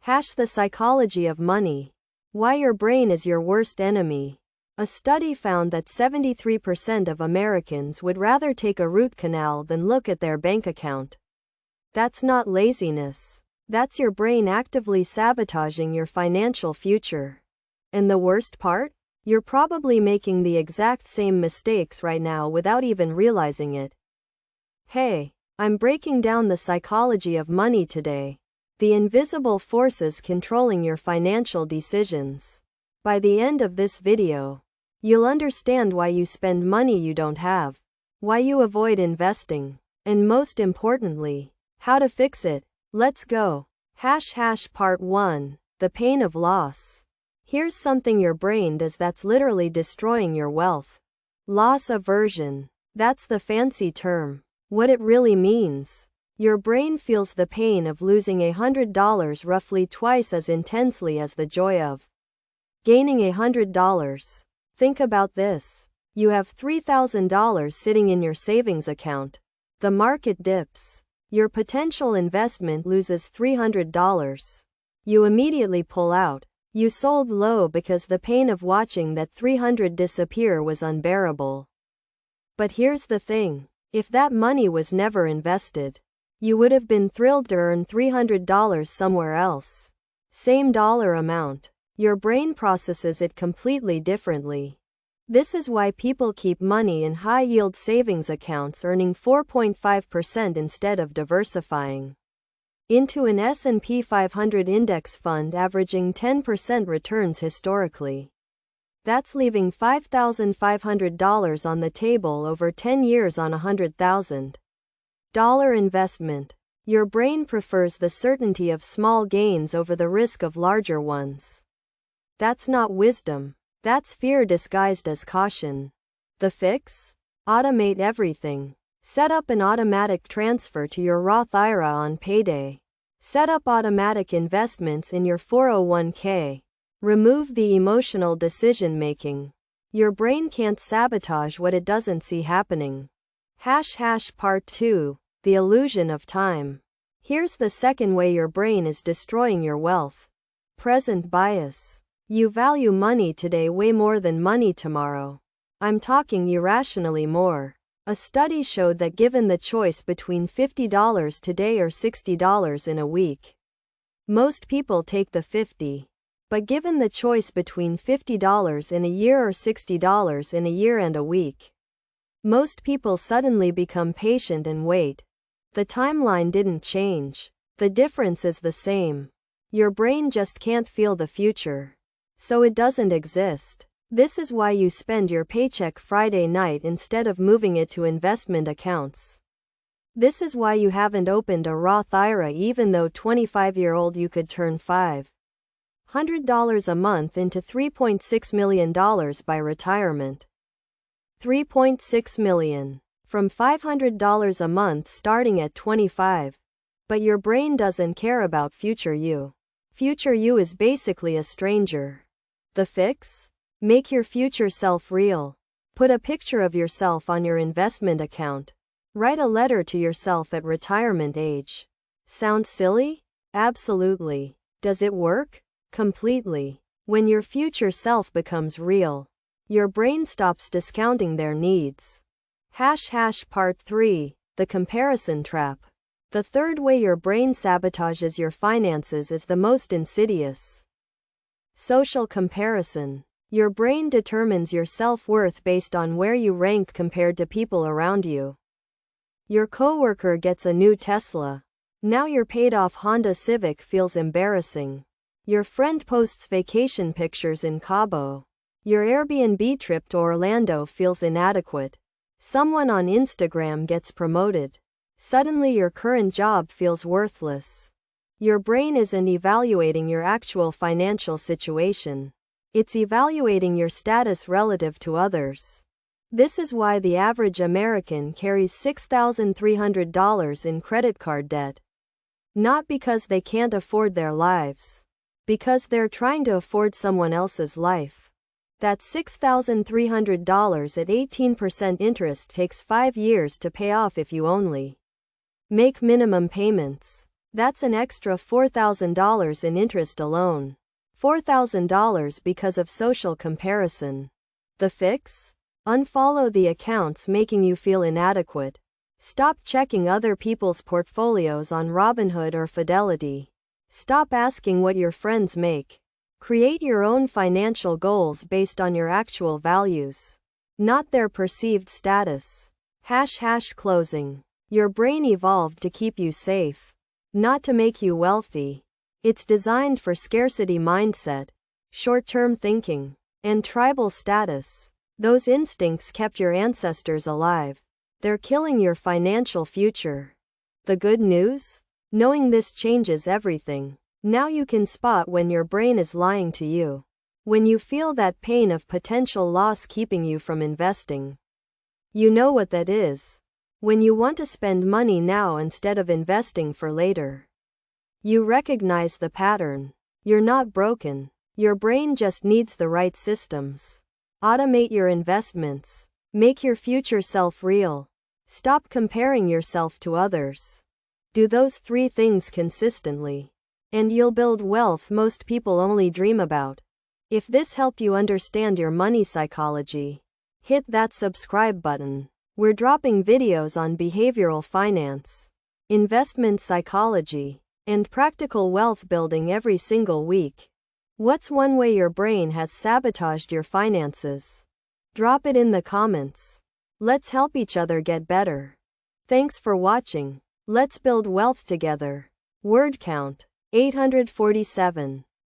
The psychology of money. Why your brain is your worst enemy. A study found that 73% of Americans would rather take a root canal than look at their bank account. That's not laziness. That's your brain actively sabotaging your financial future. And the worst part? You're probably making the exact same mistakes right now without even realizing it. Hey, I'm breaking down the psychology of money today. The invisible forces controlling your financial decisions. By the end of this video, you'll understand why you spend money you don't have, why you avoid investing, and most importantly, how to fix it. Let's go. Part 1. The pain of loss. Here's something your brain does that's literally destroying your wealth. Loss aversion. That's the fancy term. What it really means. Your brain feels the pain of losing $100 roughly twice as intensely as the joy of gaining $100. Think about this. You have $3,000 sitting in your savings account. The market dips. Your potential investment loses $300. You immediately pull out. You sold low because the pain of watching that $300 disappear was unbearable. But here's the thing. If that money was never invested, you would have been thrilled to earn $300 somewhere else. Same dollar amount. Your brain processes it completely differently. This is why people keep money in high-yield savings accounts earning 4.5% instead of diversifying into an S&P 500 index fund averaging 10% returns historically. That's leaving $5,500 on the table over 10 years on $100,000 investment. Your brain prefers the certainty of small gains over the risk of larger ones. That's not wisdom. That's fear disguised as caution. The fix? Automate everything. Set up an automatic transfer to your Roth IRA on payday. Set up automatic investments in your 401k. Remove the emotional decision-making. Your brain can't sabotage what it doesn't see happening. Part 2. The illusion of time. Here's the second way your brain is destroying your wealth. Present bias. You value money today way more than money tomorrow. I'm talking irrationally more. A study showed that given the choice between $50 today or $60 in a week, most people take the 50. But given the choice between $50 in a year or $60 in a year and a week, most people suddenly become patient and wait. The timeline didn't change. The difference is the same. Your brain just can't feel the future. So it doesn't exist. This is why you spend your paycheck Friday night instead of moving it to investment accounts. This is why you haven't opened a Roth IRA even though 25-year-old you could turn $500 a month into $3.6 million by retirement. $3.6 million. From $500 a month starting at 25. But your brain doesn't care about future you. Future you is basically a stranger. The fix? Make your future self real. Put a picture of yourself on your investment account. Write a letter to yourself at retirement age. Sound silly? Absolutely. Does it work? Completely. When your future self becomes real, your brain stops discounting their needs. Part 3. The comparison trap. The third way your brain sabotages your finances is the most insidious. Social comparison. Your brain determines your self-worth based on where you rank compared to people around you. Your coworker gets a new Tesla. Now your paid-off Honda Civic feels embarrassing. Your friend posts vacation pictures in Cabo. Your Airbnb trip to Orlando feels inadequate. Someone on Instagram gets promoted. Suddenly your current job feels worthless. Your brain isn't evaluating your actual financial situation. It's evaluating your status relative to others. This is why the average American carries $6,300 in credit card debt. Not because they can't afford their lives. Because they're trying to afford someone else's life. That $6,300 at 18% interest takes 5 years to pay off if you only make minimum payments. That's an extra $4,000 in interest alone. $4,000 because of social comparison. The fix? Unfollow the accounts making you feel inadequate. Stop checking other people's portfolios on Robinhood or Fidelity. Stop asking what your friends make. Create your own financial goals based on your actual values, not their perceived status. Closing. Your brain evolved to keep you safe, not to make you wealthy. It's designed for scarcity mindset, short-term thinking, and tribal status. Those instincts kept your ancestors alive. They're killing your financial future. The good news? Knowing this changes everything. Now you can spot when your brain is lying to you. When you feel that pain of potential loss keeping you from investing. You know what that is. When you want to spend money now instead of investing for later. You recognize the pattern. You're not broken. Your brain just needs the right systems. Automate your investments. Make your future self real. Stop comparing yourself to others. Do those 3 things consistently, and you'll build wealth most people only dream about. If this helped you understand your money psychology, hit that subscribe button. We're dropping videos on behavioral finance, investment psychology, and practical wealth building every single week. What's one way your brain has sabotaged your finances? Drop it in the comments. Let's help each other get better. Thanks for watching. Let's build wealth together. Word count: 847.